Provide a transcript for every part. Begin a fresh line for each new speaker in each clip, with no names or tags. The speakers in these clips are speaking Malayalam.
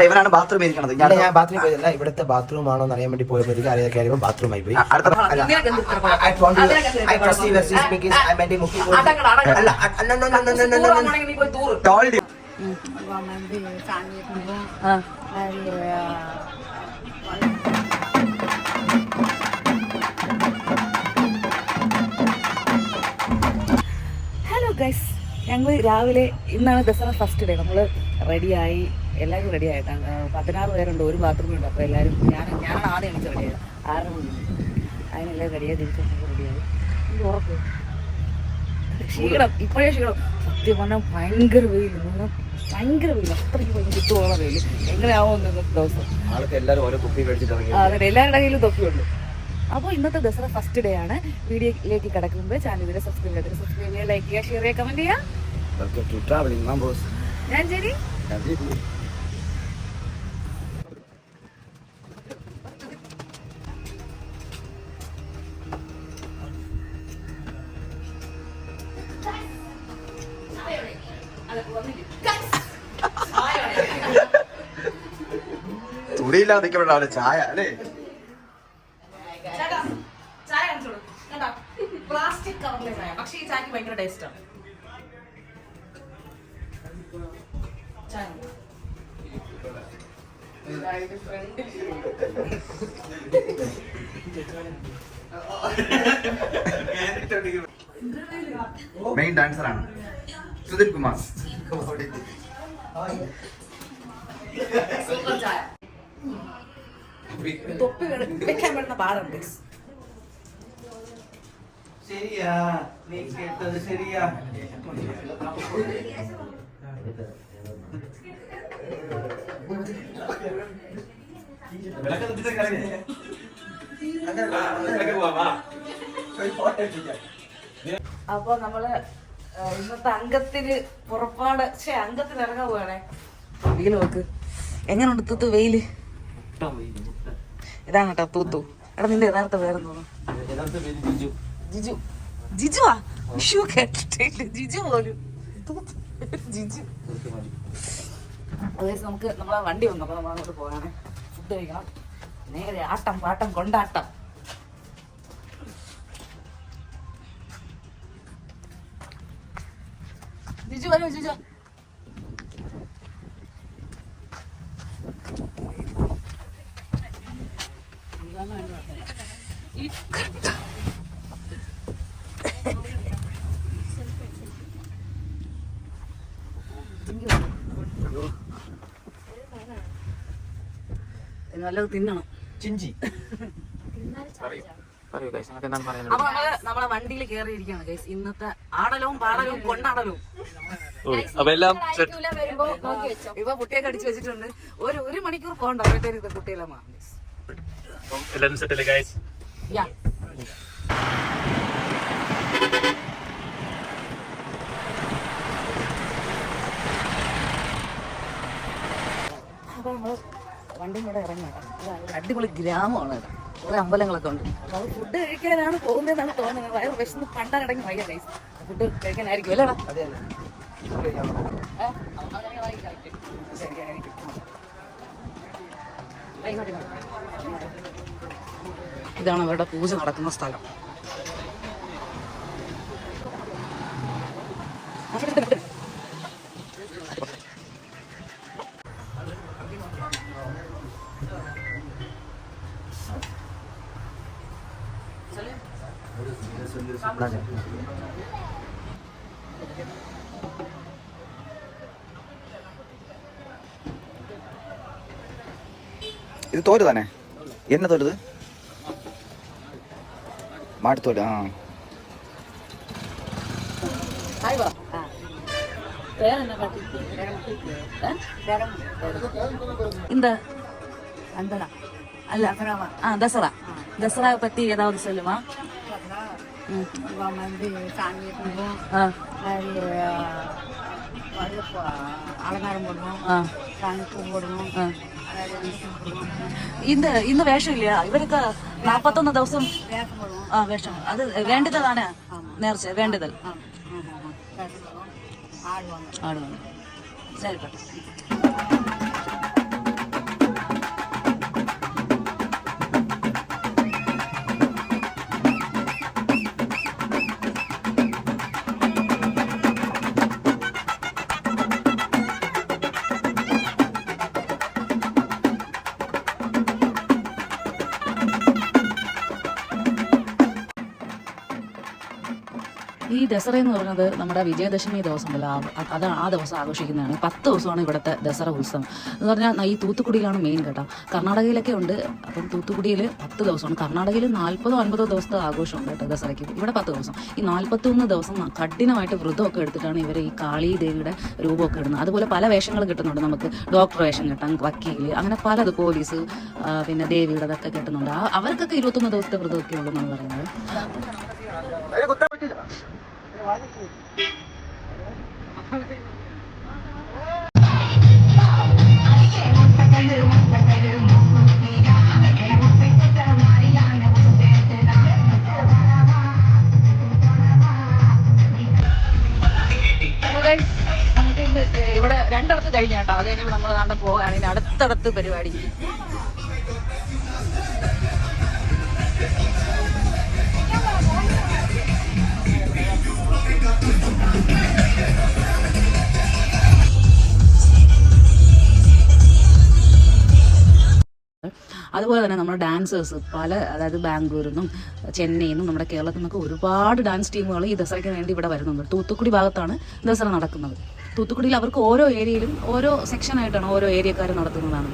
ഇവനാണ് ബാത്റൂം ഇരിക്കണത്. ഞാൻ ബാത്റൂമിൽ പോയതല്ല, ഇവിടുത്തെ ബാത്റൂം ആണോ എന്ന് അറിയാൻ വേണ്ടി പോയപ്പോഴത്തേക്ക് അറിയാൻ ബാത്റൂമായി പോയി.
ഹലോ ഗൈസ്, ഞങ്ങൾ രാവിലെ ഇന്നാണ് ദസറ ഫസ്റ്റ് ഡേ. നമ്മൾ റെഡിയായി, എല്ലാവരും റെഡി ആയിട്ടാണ്. 16 പേരുണ്ട്, ഒരു ബാത്റൂമുണ്ട്. അപ്പോൾ എല്ലാവരും ഞാനാണ് ആദ്യം എനിക്ക് റെഡിയായത്. 6 മണി അതിനെല്ലാം റെഡിയായി, തിരിച്ചു റെഡിയായി. ഉറപ്പ് ക്ഷീണം, ഇപ്പോഴേ ക്ഷീണം. സത്യം പറഞ്ഞാൽ ഭയങ്കര വെയിൽ, ഭയങ്കര വെയിൽ, അത്രയ്ക്ക് ചുറ്റുമുള്ള വെയിൽ. എങ്ങനെയാവുമെന്ന് ദിവസം
അതെ,
എല്ലാവരുടെ കയ്യിലും തൊപ്പിയുണ്ട്. അപ്പോൾ ഇന്നത്തെ ദസറ ഫസ്റ്റ് ഡേ ആണ്. വീഡിയോയിലേക്ക് കിടക്കുമ്പോൾ ചാനലിൽ സബ്സ്ക്രൈബ് ചെയ്യുക, ലൈക്ക് ചെയ്യുക, ഷെയർ ചെയ്യുക, കമന്റ് ചെയ്യുക. ഞാൻ ശരി.
തുണിയില്ലാതെ നിൽക്കുമ്പോഴാണ് ചായ അല്ലേ?
പ്ലാസ്റ്റിക് കവറിലെ ചായ, പക്ഷേ ഈ ചായക്ക് ഭയങ്കര ടേസ്റ്റാണ്.
മെയിൻ ഡാൻസർ ആണ് സുധിൻ കുമാർ.
തൊപ്പി വെക്കാൻ വേണ്ട പാടുണ്ട്.
ശരിയാ, നീ കേട്ടത് ശരിയാ.
അപ്പൊ നമ്മള് ഇന്നത്തെ അംഗത്തിന് പുറപ്പാട്, അംഗത്തിന് ഇറങ്ങാൻ പോവാണേ. വെയിൽ നോക്ക് എങ്ങനെയുണ്ട് തൂത്തു, വെയില്. ഇതാണ് കേട്ടോ തൂത്തു. എടാ നിന്റെ യഥാർത്ഥ പേരെന്ന് തോന്നുന്നു ജിജു. ജിജുവാ? വിഷു കേട്ടിട്ടില്ല, ജിജു പോലും. ജിജു. അതേ നമുക്ക് നമ്മളെ വണ്ടി വന്നു. അപ്പൊ നമ്മൾ അങ്ങോട്ട് പോകാനേ, ഫുഡ് കഴിക്കണം. നേരെ ആട്ടം പാട്ടം കൊണ്ടാട്ടം. ജിജു വരൂ, ജിജു. നല്ലത് തിന്നണം.
ചിഞ്ചി.
അപ്പൊ നമ്മളെ വണ്ടിയിൽ കയറിയിരിക്കുകയാണ് ഗൈസ്. ഇന്നത്തെ ആടലവും പാടലവും കൊണ്ടാടലവും ഇപ്പൊ കുട്ടിയൊക്കെ അടിച്ചു വെച്ചിട്ടുണ്ട്. ഒരു മണിക്കൂർ പോകണ്ട, അപ്പോഴത്തേക്ക് കുട്ടിയെല്ലാം മാറും. അപ്പൊ നമ്മള് വണ്ടി കൂടെ ഇറങ്ങാം. അടിപൊളി ഗ്രാമമാണ് ഇവിടെ, കുറെ അമ്പലങ്ങളൊക്കെ ഉണ്ട്. അപ്പൊ അത് ഫുഡ് കഴിക്കാനാണ് പോകുന്നതെന്നാണ് തോന്നുന്നത്. വയറ് വിശന്ന് പണ്ടടങ്ങി വയ്യ ഗൈസ്. ഫുഡ് കഴിക്കാനായിരിക്കും അല്ലേടാ? ഇതാണ് അവരുടെ പൂജ നടക്കുന്ന സ്ഥലം.
ഇത് തോല് തന്നെ. എന്നെ തോലത് മാട്ടത്തോല്. ആ
இந்த அல்ல தசரா தசரா பத்தி ஏதாவது சொல்லுமா?
சாமி கும்பிடுவோம், அலங்காரம் பண்ணுவோம், சாமி கும்பிடுவோம்.
ഇന്ന് വേഷം ഇല്ല ഇവർക്ക് 41 ദിവസം വേഷം. അത് വേണ്ടതാണ് നേർച്ച, വേണ്ടതൽ ആടുവാണ്. ശരി. ഈ ദസറ എന്ന് പറയുന്നത് നമ്മുടെ വിജയദശമി ദിവസം അല്ല, അത് ആ ദിവസം ആഘോഷിക്കുന്നതാണ്. 10 ദിവസമാണ് ഇവിടുത്തെ ദസറ ഉത്സവം എന്ന് പറഞ്ഞാൽ. ഈ തൂത്തുക്കുടിയിലാണ് മെയിൻ കേട്ടോ. കർണാടകയിലൊക്കെ ഉണ്ട്, അപ്പം തൂത്തുക്കുടിയിൽ 10 ദിവസമാണ്. കർണാടകയിൽ 40-50 ദിവസത്തെ ആഘോഷമുണ്ട് കേട്ടോ ദസറയ്ക്ക്. ഇവിടെ 10 ദിവസം. ഈ 41 ദിവസം കഠിനമായിട്ട് വ്രതമൊക്കെ എടുത്തിട്ടാണ് ഇവർ ഈ കാളി ദേവിയുടെ രൂപമൊക്കെ ഇടുന്നത്. അതുപോലെ പല വേഷങ്ങൾ കിട്ടുന്നുണ്ട് നമുക്ക്. ഡോക്ടർ വേഷം കിട്ടാം, വക്കീല്, അങ്ങനെ പലത്, പോലീസ്, പിന്നെ ദേവിയുടെ അതൊക്കെ കിട്ടുന്നുണ്ട്. അവർക്കൊക്കെ 21 ദിവസത്തെ വ്രതമൊക്കെ ഉള്ളതെന്നാണ് പറയുന്നത്. ഇവിടെ 2 കഴിഞ്ഞാട്ടോ. അത് കഴിഞ്ഞ് നമ്മൾ നാട്ടിൽ പോവുകയാണെങ്കിൽ അടുത്തടുത്ത് പരിപാടി. അതുപോലെ തന്നെ നമ്മുടെ ഡാൻസേഴ്സ് അതായത് ബാംഗ്ലൂരിൽ നിന്നും ചെന്നൈയിൽ നിന്നും നമ്മുടെ കേരളത്തിൽ നിന്നൊക്കെ ഒരുപാട് ഡാൻസ് ടീമുകൾ ഈ ദസറയ്ക്ക് വേണ്ടി ഇവിടെ വരുന്നുണ്ട്. തൂത്തുക്കുടി ഭാഗത്താണ് ദസറ നടക്കുന്നത്. തൂത്തുക്കുടിയിൽ അവർക്ക് ഓരോ ഏരിയയിലും ഓരോ സെക്ഷനായിട്ടാണ് ഓരോ ഏരിയക്കാർ നടത്തുന്നതാണ്.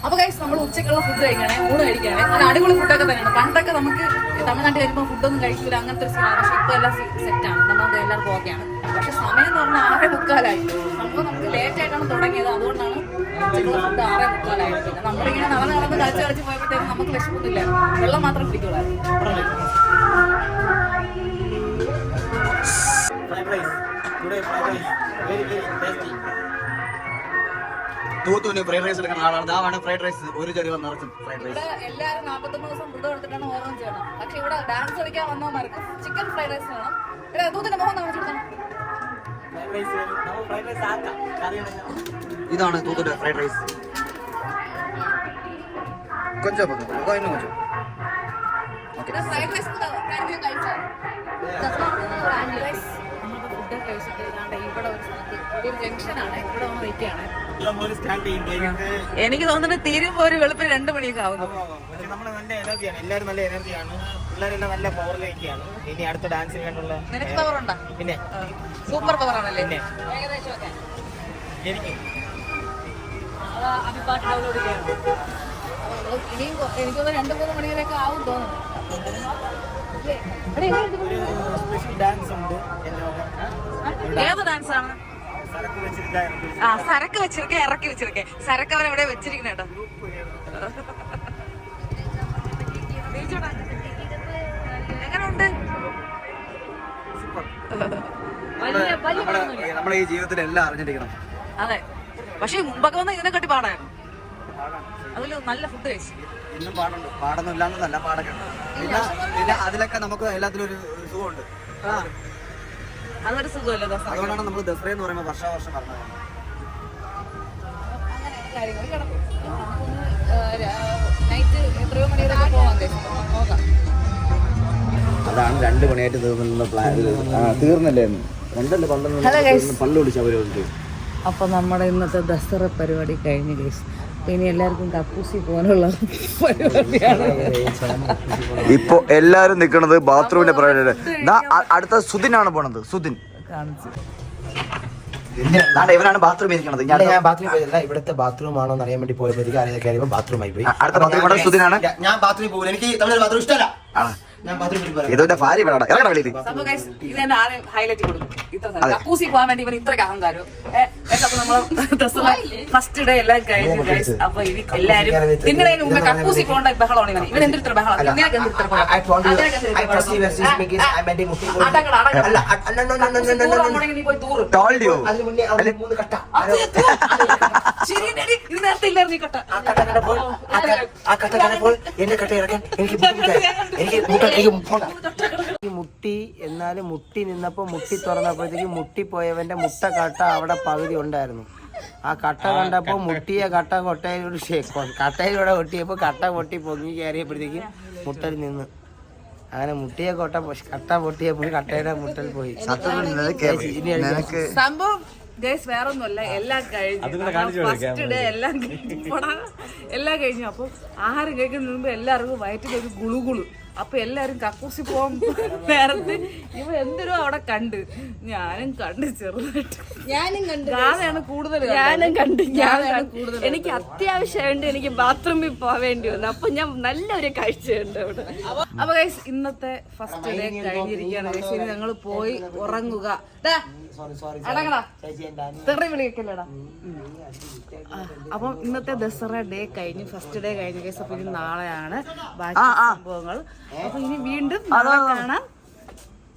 അപ്പൊ ഗൈസ് നമ്മൾ ഉച്ചക്കുള്ള ഫുഡ് കഴിക്കണേ, ഊണ് കഴിക്കണേ. അത് അടിപൊളി ഫുഡൊക്കെ തന്നെയാണ്. പണ്ടൊക്കെ നമുക്ക് തമിഴ്നാട്ടിൽ വരുമ്പോൾ ഫുഡൊന്നും കഴിക്കില്ല, അങ്ങനത്തെ ഒരു സീനാണ്. പക്ഷെ ഇപ്പൊ എല്ലാം സെറ്റാണ്, നമുക്ക് എല്ലാവർക്കും ഓക്കെയാണ്. പക്ഷെ സമയം എന്ന് പറഞ്ഞാൽ 6:45. സംഭവം നമുക്ക് ലേറ്റ് ആയിട്ടാണ് തുടങ്ങിയത്, അതുകൊണ്ടാണ് ഉച്ചക്കുള്ള ഫുഡ് 6:45. പിന്നെ നമ്മളിങ്ങനെ നടന്ന് കളിച്ച് പോയപ്പോഴത്തേക്കും നമുക്ക് വിശപ്പൊന്നുമില്ല, വെള്ളം മാത്രം കുടിക്കുള്ളായിരുന്നു.
തൂത്തുവിന് ഫ്രൈഡ് റൈസ് എടുക്കുന്ന ആളാണ്. ഇതാണ് ഫ്രൈഡ് റൈസ്, ഒരു ചെറിയ നിറച്ചും ഫ്രൈഡ് റൈസ്.
എല്ലാവരും 41 ദിവസം വ്രതം എടുത്തിട്ടാണ് ഓരോന്നും ചെയ്യണം. പക്ഷെ ഇവിടെ ഡാൻസ് കളിക്കാൻ വന്നവന്മാർക്ക് ചിക്കൻ ഫ്രൈഡ് റൈസ് വേണം. തൂത്തിന്റെ മുഖം കാണിച്ചെടുക്കണം.
ഇതാണ് തൂത്തിന്റെ ഫ്രൈഡ് റൈസ്. കൊഞ്ചോ കൊഞ്ചോ
ഫ്രൈഡ് റൈസ് ഫുഡ് കഴിച്ചിട്ട് ഇവിടെ ഒരു സ്ഥലത്ത് ഒരു ജംഗ്ഷനാണ്, ഇവിടെ വന്ന് നിൽക്കുകയാണ്. എനിക്ക് തോന്നുന്നത് തീരുമ്പോ ഒരു വെളുപ്പിന് 2 മണിയൊക്കെ ആവുന്നു.
നമ്മള് നല്ല എനർജിയാണ്, എല്ലാവരും നല്ല എനർജിയാണ്, പിള്ളേരെല്ലാം നല്ല പവറിലേക്കാണ്. ഇനി അടുത്ത ഡാൻസിന് വേണ്ടിയുള്ള
നിനക്ക് പവർ ഉണ്ടോ?
പിന്നെ
സൂപ്പർ പവർ ആണല്ലേ?
ഏകദേശം എനിക്ക്
അഭിപാട്ട് ഡൗൺലോഡ് ചെയ്യണം. ഇനിയും എനിക്കൊന്ന് 2-3 മണിവരെയൊക്കെ ആവും തോന്നുന്നു.
സ്പെഷ്യൽ ഡാൻസ് ഉണ്ട്.
ഏത് ഡാൻസ് ആണ്? സരക്ക് വെച്ചിരിക്കെ ഇറക്കി വെച്ചിരിക്കെ. സരക്ക് അവൻ എവിടെ വെച്ചിരിക്കുന്ന കേട്ടോ. എങ്ങനെയുണ്ട്?
നമ്മളെ ഈ ജീവിതത്തിൽ എല്ലാം അറിഞ്ഞിരിക്കണം.
അതെ, പക്ഷെ മുമ്പൊക്കെ വന്ന് ഇതിനെ കട്ടി പാടായിരുന്നു. അതില് നല്ല ഫുഡ് കഴിച്ചു.
ഇന്നും പാടുണ്ട്, പാടൊന്നും ഇല്ലാന്ന് നല്ല പാടൊക്കെ ഉണ്ട്. പിന്നെ അതിലൊക്കെ നമുക്ക് എല്ലാത്തിലും ഒരു സുഖമുണ്ട്.
അതൊരു സുഖമല്ലേ ദസറ?
അതുകൊണ്ടാണ് നമ്മൾ ദസറ എന്ന് പറയുമ്പോൾ വർഷം പറഞ്ഞത്.
അങ്ങനെയാണ് കാര്യങ്ങൾ. നൈറ്റ് എത്രയോ മണിവരെയൊക്കെ പോകാൻ നോക്കാം.
അതാണ് 2 മണിയായിട്ട് തീർന്നുള്ള പ്ലാൻ. തീർന്നില്ലേ? 2 പള്ളി ഓടിച്ചു അവര്.
അപ്പൊ നമ്മുടെ ഇന്നത്തെ ദസറ പരിപാടി കഴിഞ്ഞു ഗൈസ്. ഇനി എല്ലാവർക്കും കക്കൂസി പോകാനുള്ള പരിപാടിയാണ്.
ഇപ്പൊ എല്ലാരും നിക്കണത് ബാത്റൂമിന്റെ പരിപാടി. അടുത്ത സുദിനാണ് പോണത്. സുദിൻ
കാണിച്ചു.
ഇവനാണ് ബാത്റൂമിൽ ഇരിക്കണത്.
ഞാൻ ബാത്റൂമിൽ പോയതല്ല, ഇവിടുത്തെ ബാത്റൂം ആണോ എന്ന് അറിയാൻ വേണ്ടി പോയപ്പോഴത്തേക്ക് അറിയാതെ ബാത്റൂമായി പോയി.
അടുത്ത ബാത്റൂം സുദിനാണ്.
ഞാൻ ബാത്റൂമിൽ പോകില്ല, എനിക്ക് തമിഴ് ബാത്റൂം ഇഷ്ടമല്ല.
ഇതോന്റെ ഭാര്യ
ഹൈലൈറ്റ് കൊടുക്കും. കക്കൂസി പോകാൻ വേണ്ടി ഇവൻ ഇത്രയ്ക്ക് അഹങ്കാരം. അപ്പൊ നമ്മള് ഫസ്റ്റ് ഡേ എല്ലാം കഴിഞ്ഞു ഗൈസ്. അപ്പൊ ഇനി എല്ലാരും നിങ്ങളുടെ മുമ്പ് കക്കൂസി പോകേണ്ട ബഹളമാണ് ഇവൻ. ഇവൻ എന്തിത്ര ബഹളം? നിനക്ക് എന്തിത്ര നീ പോയി തൂറ്. ശരി, ഇത് നേരത്തെ ഇല്ലായിരുന്നു ഈ കട്ട.
മുട്ടി എന്നാലും മുട്ടി നിന്നപ്പോ മുട്ടി തുറന്നപ്പോഴത്തേക്ക് മുട്ടിപ്പോയവന്റെ മുട്ട കട്ട അവിടെ പകുതി ഉണ്ടായിരുന്നു. ആ കട്ട കണ്ടപ്പോ മുട്ടിയ കട്ട കട്ടയിലൂടെ കൊട്ടിയപ്പോ കട്ട പൊട്ടി പൊങ്ങി കയറിയപ്പോഴത്തേക്കും മുട്ടൽ നിന്ന്. അങ്ങനെ മുട്ടിയ കട്ട പൊട്ടിയപ്പോൾ കട്ടയുടെ മുട്ടൽ പോയി.
സംഭവം ഗൈസ് വേറൊന്നുമല്ല, എല്ലാം കഴിഞ്ഞു. ഫസ്റ്റ് ഡേ എല്ലാം കഴിഞ്ഞു. അപ്പൊ ആഹാരം കഴിക്കുന്നതിന് മുമ്പ് എല്ലാവർക്കും വയറ്റിൽ ഒരു ഗുളുഗുളു. അപ്പൊ എല്ലാരും കക്കൂസി പോകാൻ നേരത്ത് ഇവ എന്തിനോ അവിടെ കണ്ട്, ഞാനും കണ്ട് ചെറുതായിട്ട്. ഞാനാണ് കൂടുതൽ
എനിക്ക് അത്യാവശ്യമായിട്ട് എനിക്ക് ബാത്റൂമിൽ പോവേണ്ടി വന്നു. അപ്പൊ ഞാൻ നല്ലൊരു കാഴ്ചയുണ്ട് അവിടെ.
അപ്പൊ ഗൈസ് ഇന്നത്തെ ഫസ്റ്റ് ഡേ കഴിഞ്ഞിരിക്കുകയാണ് ഗൈസ്. ഇനി ഞങ്ങൾ പോയി ഉറങ്ങുക. അടങ്ങടാ, തെറി വിളിക്കല്ലടാ. അപ്പം ഇന്നത്തെ ദസറ ഡേ കഴിഞ്ഞു, ഫസ്റ്റ് ഡേ കഴിഞ്ഞു ഗൈസ്. അപ്പൊ ഇനി നാളെയാണ് ബാക്കി സംഭവങ്ങൾ. അപ്പൊ ഇനി വീണ്ടും നാളെ കാണാം.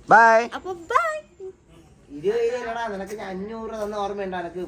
ബൈ.
അപ്പൊ ബൈ.
നിനക്ക് 500 തന്ന ഓർമ്മയുണ്ടോ? എനിക്ക്